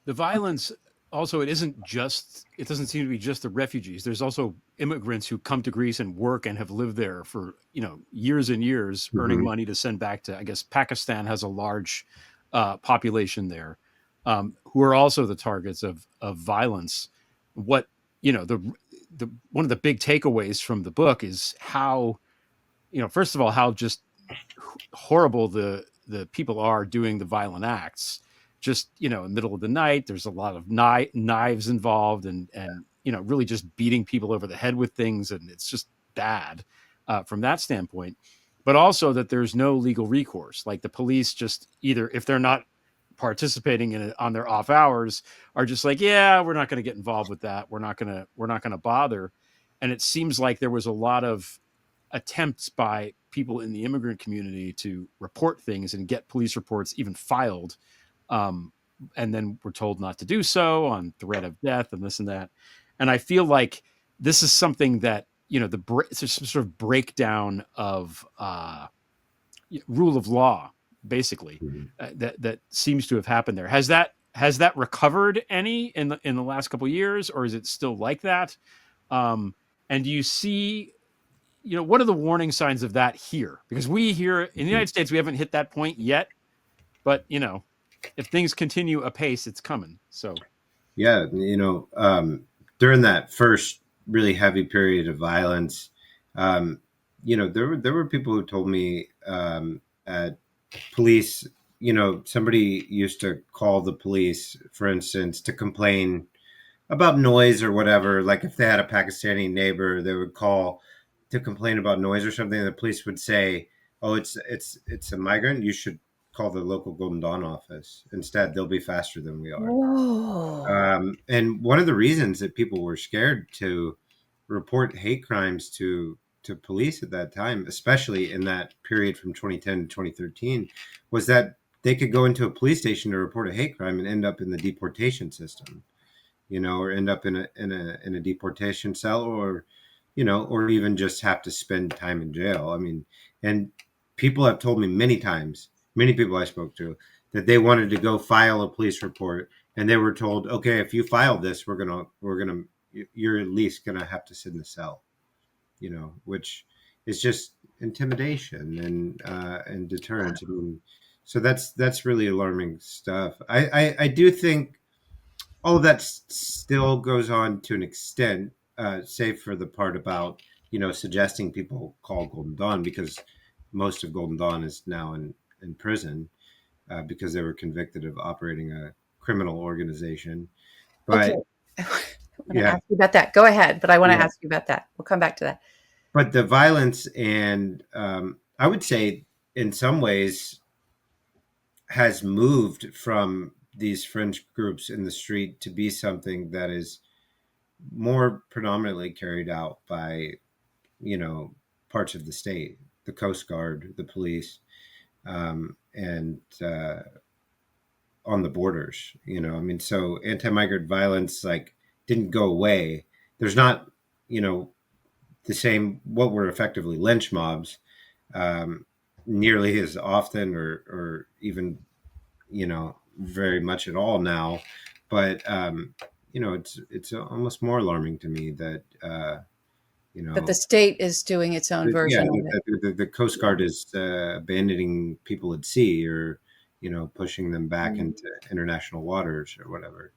the violence also, it doesn't seem to be just the refugees. There's also immigrants who come to Greece and work and have lived there for, years and years, earning Hmm. money to send back to, I guess Pakistan has a large population there, who are also the targets of violence. What, the one of the big takeaways from the book is how, first of all, how just horrible the people are doing the violent acts. Just, in the middle of the night, there's a lot of knives involved, and really just beating people over the head with things, and it's just bad from that standpoint. But also that there's no legal recourse. Like the police just, either if they're not participating in it on their off hours, are just like, yeah, we're not going to get involved with that. We're not going to bother. And it seems like there was a lot of attempts by people in the immigrant community to report things and get police reports even filed, um, and then we're told not to do so on threat of death and this and that. And I feel like this is something that, it's a sort of breakdown of rule of law, basically, Hmm. that seems to have happened there. Has that recovered any in the last couple of years, or is it still like that? Um, and do you see, what are the warning signs of that here? Because we here in the United States, we haven't hit that point yet, but if things continue apace, it's coming. So, Yeah, during that first really heavy period of violence, um, there were people who told me at police, somebody used to call the police, for instance, to complain about noise or whatever. Like if they had a Pakistani neighbor, they would call to complain about noise or something. The police would say, "Oh, it's a migrant. You should call the local Golden Dawn office instead. They'll be faster than we are." Whoa. And one of the reasons that people were scared to report hate crimes to police at that time, especially in that period from 2010 to 2013, was that they could go into a police station to report a hate crime and end up in the deportation system, or end up in a deportation cell, or even just have to spend time in jail. I mean, and people have told me many times, many people I spoke to, that they wanted to go file a police report, and they were told, okay, if you file this, we're gonna, you're at least gonna have to sit in the cell, which is just intimidation and deterrence. I mean, so that's really alarming stuff. I do think all of that still goes on to an extent, save for the part about suggesting people call Golden Dawn, because most of Golden Dawn is now in prison because they were convicted of operating a criminal organization. Okay. But I want to yeah, ask you about that. Go ahead, but I want to yeah. ask you about that. We'll come back to that. But the violence, and I would say in some ways has moved from these fringe groups in the street to be something that is more predominantly carried out by you know parts of the state, the Coast Guard, the police, and on the borders. I mean, so anti-migrant violence like didn't go away. There's not you know the same, what were effectively lynch mobs, um, nearly as often, or even very much at all now. But it's almost more alarming to me that you But the know state is doing its own yeah, version of it. the Coast Guard is abandoning people at sea, or pushing them back Mm. into international waters or whatever.